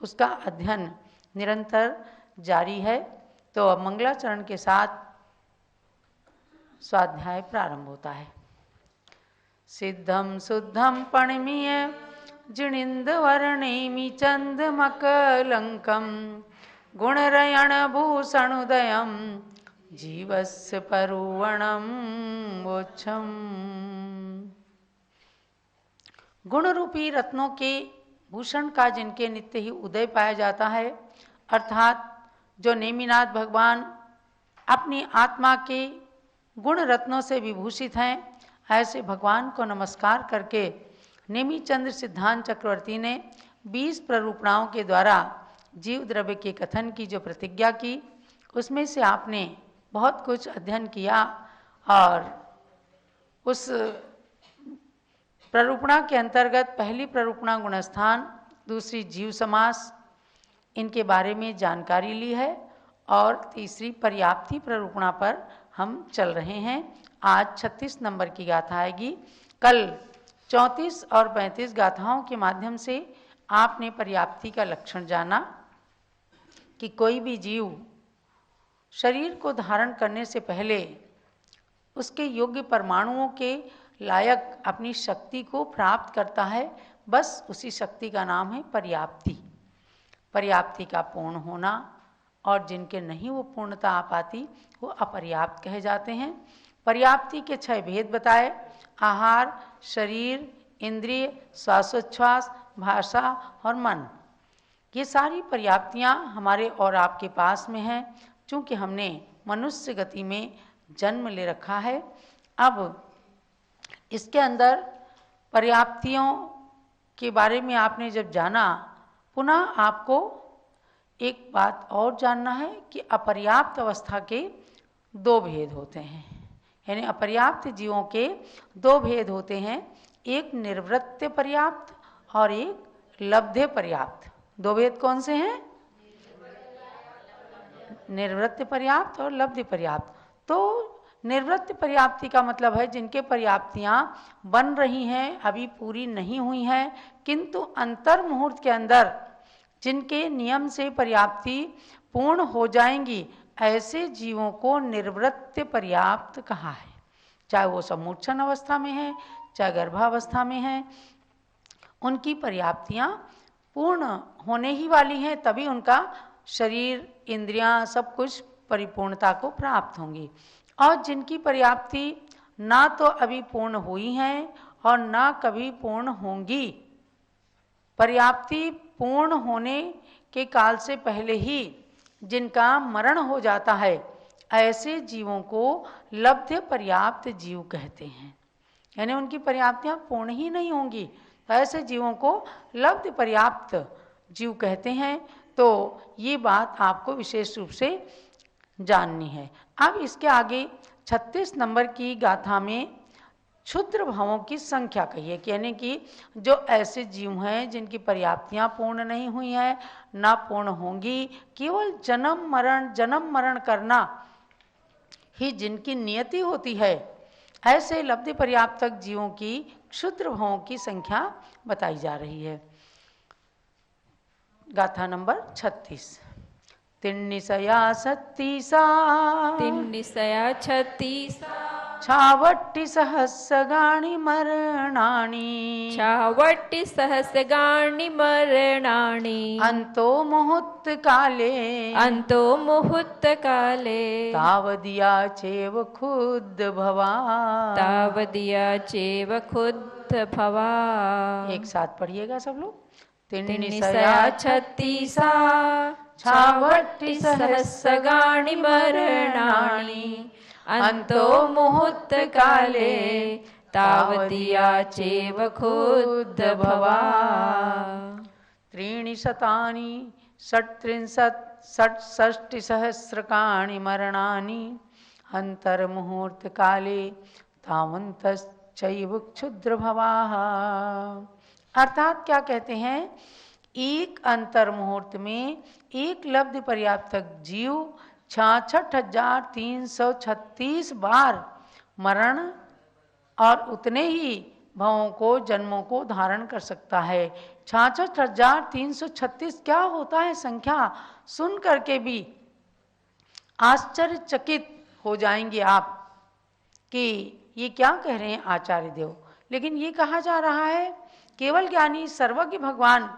उसका अध्ययन निरंतर जारी है। तो अब मंगलाचरण के साथ स्वाध्याय प्रारंभ होता है। सिद्धम शुद्धम पणमीय जिणिंद वर्णेमि चंदमकलंकम गुणरयण भूषणोदयम जीवस्य परुवणम वोच्छम। गुण रूपी रत्नों के भूषण का जिनके नित्य ही उदय पाया जाता है, अर्थात जो नेमिनाथ भगवान अपनी आत्मा के गुण रत्नों से विभूषित हैं, ऐसे भगवान को नमस्कार करके नेमी चंद्र सिद्धांत चक्रवर्ती ने 20 प्ररूपणाओं के द्वारा जीव द्रव्य के कथन की जो प्रतिज्ञा की, उसमें से आपने बहुत कुछ अध्ययन किया और उस प्ररूपणा के अंतर्गत पहली प्ररूपणा गुणस्थान, दूसरी जीव समास, इनके बारे में जानकारी ली है और तीसरी पर्याप्ति प्ररूपणा पर हम चल रहे हैं। आज 36 नंबर की गाथा आएगी। कल 34 और 35 गाथाओं के माध्यम से आपने पर्याप्ति का लक्षण जाना कि कोई भी जीव शरीर को धारण करने से पहले उसके योग्य परमाणुओं के लायक अपनी शक्ति को प्राप्त करता है। बस उसी शक्ति का नाम है पर्याप्ति। पर्याप्ति का पूर्ण होना, और जिनके नहीं वो पूर्णता आ पाती वो अपर्याप्त कहे जाते हैं। पर्याप्ति के 6 भेद बताए: आहार, शरीर, इंद्रिय, श्वासोच्छ्वास, भाषा और मन। ये सारी पर्याप्तियाँ हमारे और आपके पास में हैं, चूँकि हमने मनुष्य गति में जन्म ले रखा है। अब इसके अंदर पर्याप्तियों के बारे में आपने जब जाना, पुनः आपको एक बात और जानना है कि अपर्याप्त अवस्था के 2 भेद होते हैं। यानी अपर्याप्त जीवों के 2 भेद होते हैं, एक निर्वृत्त पर्याप्त और एक लब्धे पर्याप्त। 2 भेद कौन से हैं? निर्वृत्त पर्याप्त और लब्धे पर्याप्त। तो निर्वृत्त पर्याप्ति का मतलब है जिनके पर्याप्तियाँ बन रही हैं, अभी पूरी नहीं हुई हैं, किंतु अंतर मुहूर्त के अंदर जिनके नियम से पर्याप्ति पूर्ण हो जाएंगी, ऐसे जीवों को निर्वृत्त पर्याप्त कहा है। चाहे वो समूर्छन अवस्था में है, चाहे गर्भावस्था में है, उनकी पर्याप्तियाँ पूर्ण होने ही वाली हैं, तभी उनका शरीर, इंद्रियां, सब कुछ परिपूर्णता को प्राप्त होंगी। और जिनकी पर्याप्ति ना तो अभी पूर्ण हुई हैं और ना कभी पूर्ण होंगी, पर्याप्ति पूर्ण होने के काल से पहले ही जिनका मरण हो जाता है, ऐसे जीवों को लब्ध पर्याप्त जीव कहते हैं। यानी उनकी पर्याप्तियाँ पूर्ण ही नहीं होंगी, तो ऐसे जीवों को लब्ध पर्याप्त जीव कहते हैं। तो ये बात आपको विशेष रूप से जाननी है। अब इसके आगे 36 नंबर की गाथा में क्षुद्र भावों की संख्या कही है, यानी कि जो ऐसे जीव हैं जिनकी पर्याप्तियाँ पूर्ण नहीं हुई हैं, ना पूर्ण होंगी, केवल जन्म मरण करना ही जिनकी नियति होती है, ऐसे लब्ध पर्याप्तक जीवों की क्षुद्र भावों की संख्या बताई जा रही है। गाथा नंबर 36। तिन्निसया छत्तीसा छावट्टि सहस्रगाणि मरणानि अंतो मुहूर्त काले तावदिया चेव खुद्ध भवा। एक साथ पढ़िएगा सब लोग। तिन्निसया छत्तीसा छावट्टि सहस्रगाणि मरणानि अंतो मुहूर्त काले तावदिया चेव खुद्ध भवा। त्रीणि शतानि षट्षष्टि सहस्रकाणि मरणानि अंतर्मुहूर्त काले तावन्तश्चैव क्षुद्र भवाः। अर्थात क्या कहते हैं, एक अंतर मुहूर्त में एक लब्ध पर्याप्तक जीव 66,336 बार मरण और उतने ही भवों को, जन्मों को धारण कर सकता है। 66,336 क्या होता है संख्या, सुन करके भी आश्चर्यचकित हो जाएंगे आप कि ये क्या कह रहे हैं आचार्य देव। लेकिन ये कहा जा रहा है केवल ज्ञानी सर्वज्ञ भगवान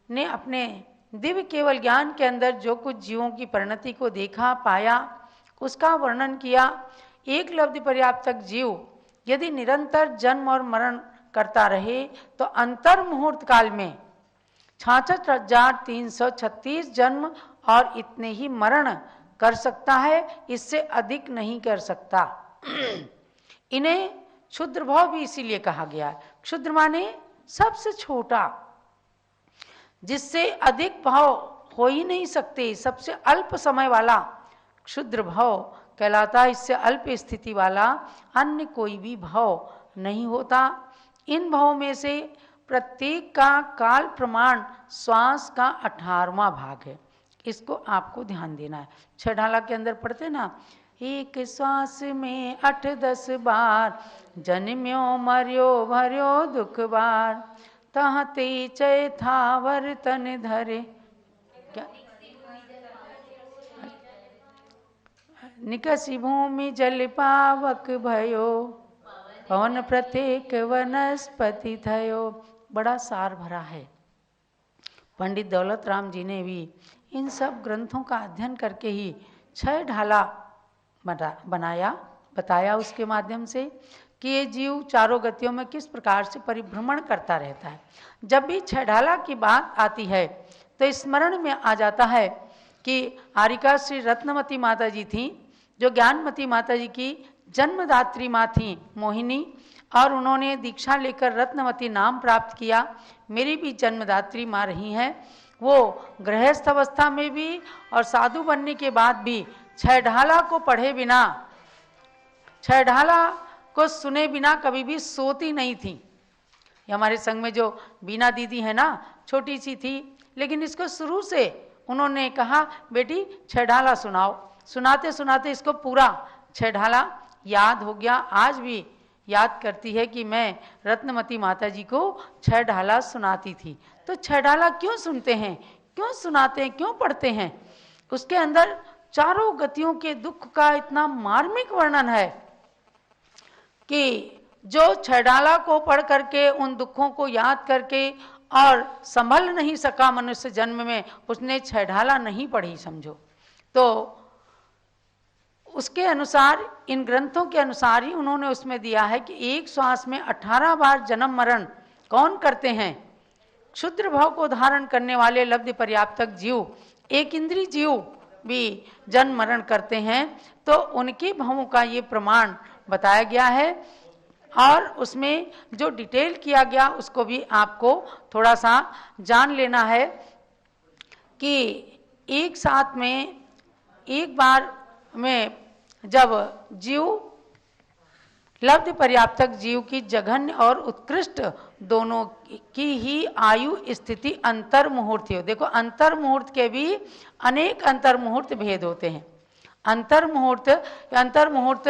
ने अपने दिव्य केवल ज्ञान के अंदर जो कुछ जीवों की परिणति को देखा पाया उसका वर्णन किया। एक लब्धि पर्याप्तक जीव यदि निरंतर जन्म और मरण करता रहे तो अंतर मुहूर्त काल में 66,336 जन्म और इतने ही मरण कर सकता है, इससे अधिक नहीं कर सकता। इन्हें क्षुद्र भाव भी इसीलिए कहा गया है। क्षुद्र माने सबसे छोटा, जिससे अधिक भाव हो ही नहीं सकते, सबसे अल्प समय वाला क्षुद्र भाव कहलाता है। इससे अल्प स्थिति वाला अन्य कोई भी भाव नहीं होता। इन भावों में से प्रत्येक का काल प्रमाण श्वास का 18वां भाग है। इसको आपको ध्यान देना है। छह ढाला के अंदर पढ़ते ना, एक श्वास में 8-10 बार जन्म्यो मर्यो भर्यो दुख बार, तहते चय था वर्तन धरे, क्या निकसी भूमि जल पावक भयो, पवन प्रत्येक वनस्पति थयो। बड़ा सार भरा है। पंडित दौलत राम जी ने भी इन सब ग्रंथों का अध्ययन करके ही छह ढाला बताया उसके माध्यम से कि ये जीव चारों गतियों में किस प्रकार से परिभ्रमण करता रहता है। जब भी छह ढाला की बात आती है तो स्मरण में आ जाता है कि आरिका श्री रत्नमती माता जी थी, जो ज्ञानमती माता जी की जन्मदात्री माँ थी मोहिनी, और उन्होंने दीक्षा लेकर रत्नमती नाम प्राप्त किया। मेरी भी जन्मदात्री माँ रही हैं। वो गृहस्थ अवस्था में भी और साधु बनने के बाद भी छह ढाला को पढ़े बिना, छह ढाला को सुने बिना कभी भी सोती नहीं थी। ये हमारे संग में जो बीना दीदी है ना, छोटी सी थी, लेकिन इसको शुरू से उन्होंने कहा बेटी छह ढाला सुनाओ। सुनाते सुनाते इसको पूरा छह ढाला याद हो गया। आज भी याद करती है कि मैं रत्नमती माता जी को छह ढाला सुनाती थी। तो छह ढाला क्यों सुनते हैं, क्यों सुनाते हैं, क्यों पढ़ते हैं? उसके अंदर चारों गतियों के दुख का इतना मार्मिक वर्णन है कि जो छह ढाला को पढ़ करके उन दुखों को याद करके और संभल नहीं सका मनुष्य जन्म में, उसने छह ढाला नहीं पढ़ी समझो। तो उसके अनुसार, इन ग्रंथों के अनुसार ही उन्होंने उसमें दिया है कि एक श्वास में 18 बार जन्म मरण कौन करते हैं? क्षुद्र भाव को धारण करने वाले लब्धि पर्याप्तक जीव, एक इंद्रिय जीव भी जन्म मरण करते हैं। तो उनके भावों का ये प्रमाण बताया गया है और उसमें जो डिटेल किया गया उसको भी आपको थोड़ा सा जान लेना है कि एक साथ में एक बार में जब जीव लब्धि पर्याप्तक जीव की जघन्य और उत्कृष्ट दोनों की ही आयु स्थिति अंतर मुहूर्त हो। देखो अंतर मुहूर्त के भी अनेक अंतर मुहूर्त भेद होते हैं। अंतर मुहूर्त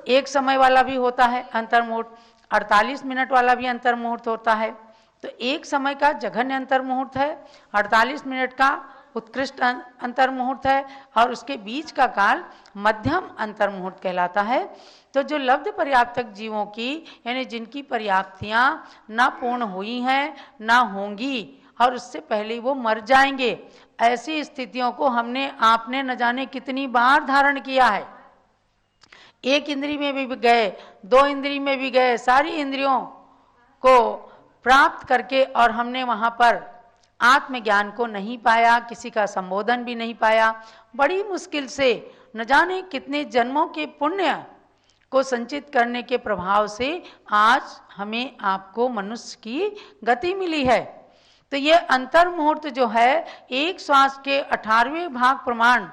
एक समय वाला भी होता है, अंतर मुहूर्त 48 मिनट वाला भी अंतर मुहूर्त होता है। तो एक समय का जघन्य अंतर मुहूर्त है, 48 मिनट का उत्कृष्ट अंतर मुहूर्त है और उसके बीच का काल मध्यम अंतर मुहूर्त कहलाता है। तो जो लब्ध पर्याप्तक जीवों की, यानी जिनकी पर्याप्तियां ना पूर्ण हुई हैं ना होंगी और उससे पहले वो मर जाएंगे, ऐसी स्थितियों को हमने आपने न जाने कितनी बार धारण किया है। एक इंद्री में भी गए, दो इंद्री में भी गए, सारी इंद्रियों को प्राप्त करके और हमने वहां पर आत्मज्ञान को नहीं पाया, किसी का संबोधन भी नहीं पाया। बड़ी मुश्किल से न जाने कितने जन्मों के पुण्य को संचित करने के प्रभाव से आज हमें आपको मनुष्य की गति मिली है। तो ये अंतर मुहूर्त जो है एक श्वास के 18वें भाग प्रमाण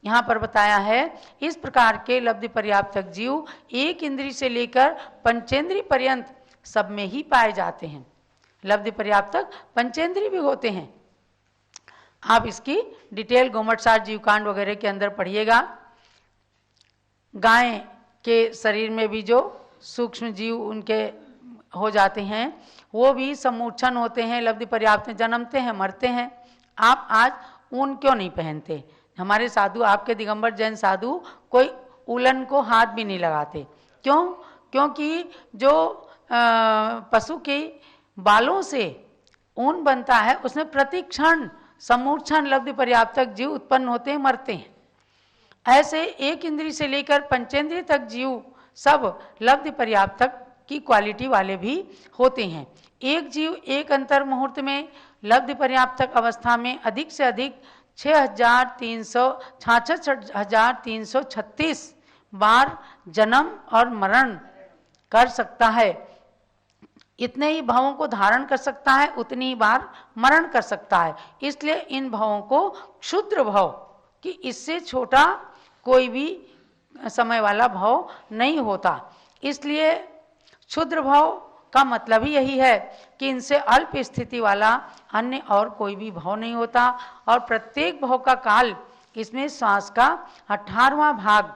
यहाँ पर बताया है। इस प्रकार के लब्धि पर्याप्तक जीव एक इंद्री से लेकर पंचेंद्री पर्यंत सब में ही पाए जाते हैं। लब्धि पर्याप्तक पंचेंद्री भी होते हैं। आप इसकी डिटेल गोमटसार जीवकांड वगैरह के अंदर पढ़िएगा। गाय के शरीर में भी जो सूक्ष्म जीव उनके हो जाते हैं वो भी सम्मूर्छन होते हैं, लब्धि पर्याप्त में जन्मते हैं, मरते हैं। आप आज ऊन क्यों नहीं पहनते? हमारे साधु, आपके दिगंबर जैन साधु कोई उलन को हाथ भी नहीं लगाते। क्यों? क्योंकि जो पशु के बालों से ऊन बनता है उसमें प्रतिक्षण सम्मूर्छन लब्धि पर्याप्तक जीव उत्पन्न होते हैं, मरते हैं। ऐसे एक इंद्री से लेकर पंचेंद्रिय तक जीव सब लब्धि पर्याप्तक की क्वालिटी वाले भी होते हैं। एक जीव एक अंतर मुहूर्त में लब्धि पर्याप्तक अवस्था में अधिक से अधिक 6,336 बार जन्म और मरण कर सकता है। इतने ही भावों को धारण कर सकता है, उतनी ही बार मरण कर सकता है। इसलिए इन भावों को क्षुद्र भाव, कि इससे छोटा कोई भी समय वाला भाव नहीं होता। इसलिए क्षुद्र भाव का मतलब ही यही है कि इनसे अल्प स्थिति वाला अन्य और कोई भी भाव नहीं होता। और प्रत्येक भाव का काल इसमें श्वास का 18वां भाग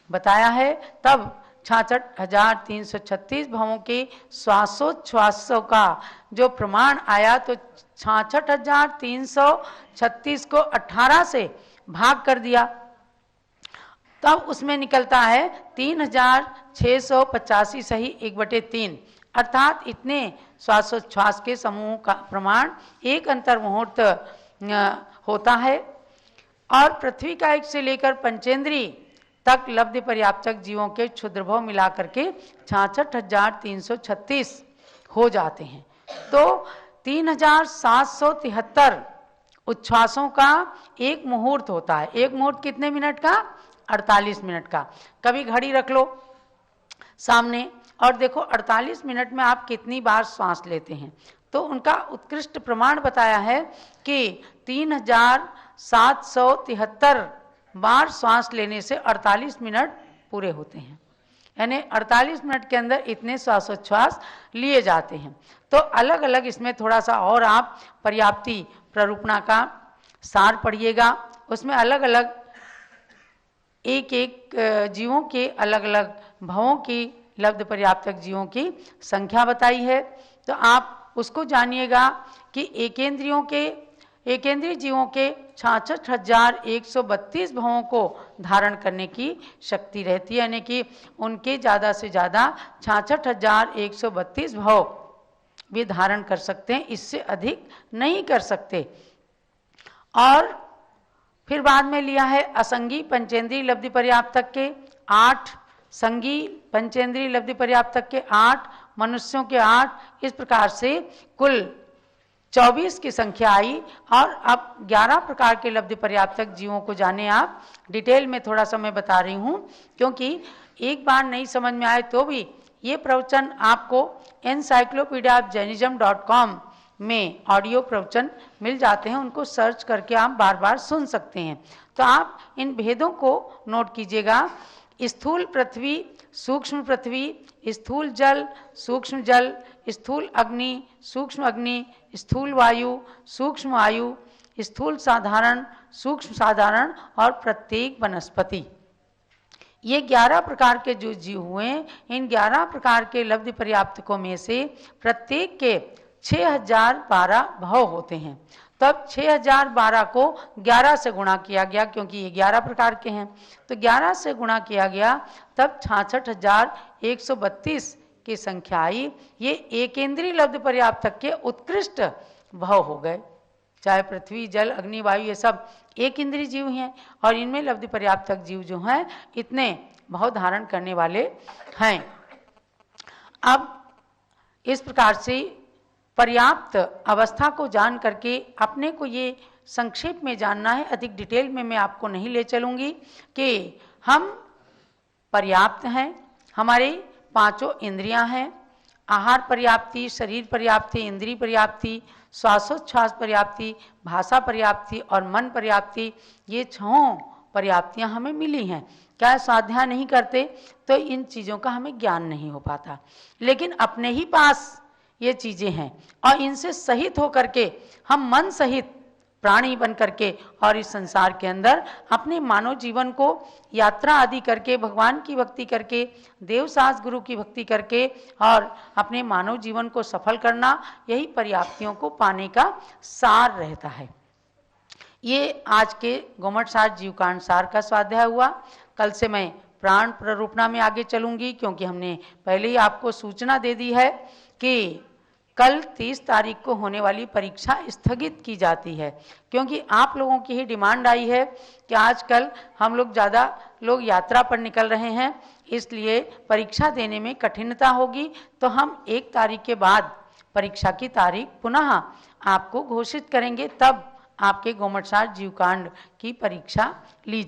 बताया है। तब 66,336 भावों के श्वासोच्छ्वासों का जो प्रमाण आया, तो 66,336 को 18 से भाग कर दिया, तब उसमें निकलता है 3,685 सही 1/3, अर्थात इतने श्वासोच्छ्वास के समूह का प्रमाण एक अंतर मुहूर्त होता है। और पृथ्वी का एक से लेकर पंचेंद्री तक लब्धि पर्याप्तक जीवों के क्षुद्र भाव मिलाकर के 66,336 हो जाते हैं। तो 3,773 उच्छ्वासों का एक मुहूर्त होता है। एक मुहूर्त कितने मिनट का? 48 मिनट का। कभी घड़ी रख लो सामने और देखो 48 मिनट में आप कितनी बार श्वास लेते हैं। तो उनका उत्कृष्ट प्रमाण बताया है कि 3,773 बार श्वास लेने से 48 मिनट पूरे होते हैं। यानी 48 मिनट के अंदर इतने श्वासोच्छ्वास लिए जाते हैं। तो अलग अलग इसमें थोड़ा सा और आप पर्याप्ति प्ररूपणा का सार पढ़िएगा। उसमें अलग अलग एक एक जीवों के अलग अलग भावों की लब्ध पर्याप्तक जीवों की संख्या बताई है। तो आप उसको जानिएगा कि एकेंद्रीय जीवों के 66,132 भावों को धारण करने की शक्ति रहती है। यानी कि उनके ज़्यादा से ज़्यादा 66,132 भाव भी धारण कर सकते हैं, इससे अधिक नहीं कर सकते। और फिर बाद में लिया है असंगी पंचेंद्रीय लब्धि पर्याप्तक के 8, संगी पंचेंद्रीय लब्धि पर्याप्तक के 8, मनुष्यों के 8, इस प्रकार से कुल 24 की संख्या आई। और अब 11 प्रकार के लब्धि पर्याप्तक जीवों को जाने आप। डिटेल में थोड़ा सा मैं बता रही हूँ, क्योंकि एक बार नहीं समझ में आए तो भी ये प्रवचन आपको encyclopediaofjainism.com में ऑडियो प्रवचन मिल जाते हैं, उनको सर्च करके आप बार बार सुन सकते हैं। तो आप इन भेदों को नोट कीजिएगा। स्थूल पृथ्वी, सूक्ष्म पृथ्वी, स्थूल जल, सूक्ष्म जल, स्थूल अग्नि, सूक्ष्म अग्नि, स्थूल वायु, सूक्ष्म वायु, स्थूल साधारण, सूक्ष्म साधारण और प्रत्येक वनस्पति। ये 11 प्रकार के जो जीव हुए, इन 11 प्रकार के लब्धि पर्याप्तकों में से प्रत्येक के 6,012 भाव होते हैं। तब 6,012 को 11 से गुणा किया गया, क्योंकि ये 11 प्रकार के हैं, तो 11 से गुणा किया गया, तब 66,132 की संख्या आई। ये एकेंद्रीय लब्धि पर्याप्तक के उत्कृष्ट भाव हो गए। चाहे पृथ्वी, जल, अग्नि, वायु, ये सब एक इंद्रिय जीव हैं, और इनमें लब्धि पर्याप्तक जीव जो हैं इतने भाव धारण करने वाले हैं। अब इस प्रकार से पर्याप्त अवस्था को जान करके अपने को ये संक्षेप में जानना है, अधिक डिटेल में मैं आपको नहीं ले चलूँगी कि हम पर्याप्त हैं। हमारे 5 इंद्रियां हैं, आहार पर्याप्ति, शरीर पर्याप्ति, इंद्रिय पर्याप्ति, श्वासोच्छ्वास पर्याप्ति, भाषा पर्याप्ति और मन पर्याप्ति। ये 6 पर्याप्तियां हमें मिली हैं। क्या स्वाध्याय नहीं करते तो इन चीज़ों का हमें ज्ञान नहीं हो पाता, लेकिन अपने ही पास ये चीज़ें हैं और इनसे सहित होकर के हम मन सहित प्राणी बन करके और इस संसार के अंदर अपने मानव जीवन को यात्रा आदि करके, भगवान की भक्ति करके, देवसास गुरु की भक्ति करके और अपने मानव जीवन को सफल करना, यही पर्याप्तियों को पाने का सार रहता है। ये आज के गोमट सार जीवकांड सार का स्वाध्याय हुआ। कल से मैं प्राण प्ररूपणा में आगे चलूंगी, क्योंकि हमने पहले ही आपको सूचना दे दी है कि कल 30 तारीख को होने वाली परीक्षा स्थगित की जाती है, क्योंकि आप लोगों की ही डिमांड आई है कि आजकल हम लोग ज़्यादा लोग यात्रा पर निकल रहे हैं, इसलिए परीक्षा देने में कठिनता होगी। तो हम 1 तारीख के बाद परीक्षा की तारीख पुनः आपको घोषित करेंगे, तब आपके गोमट सार जीवकांड की परीक्षा ली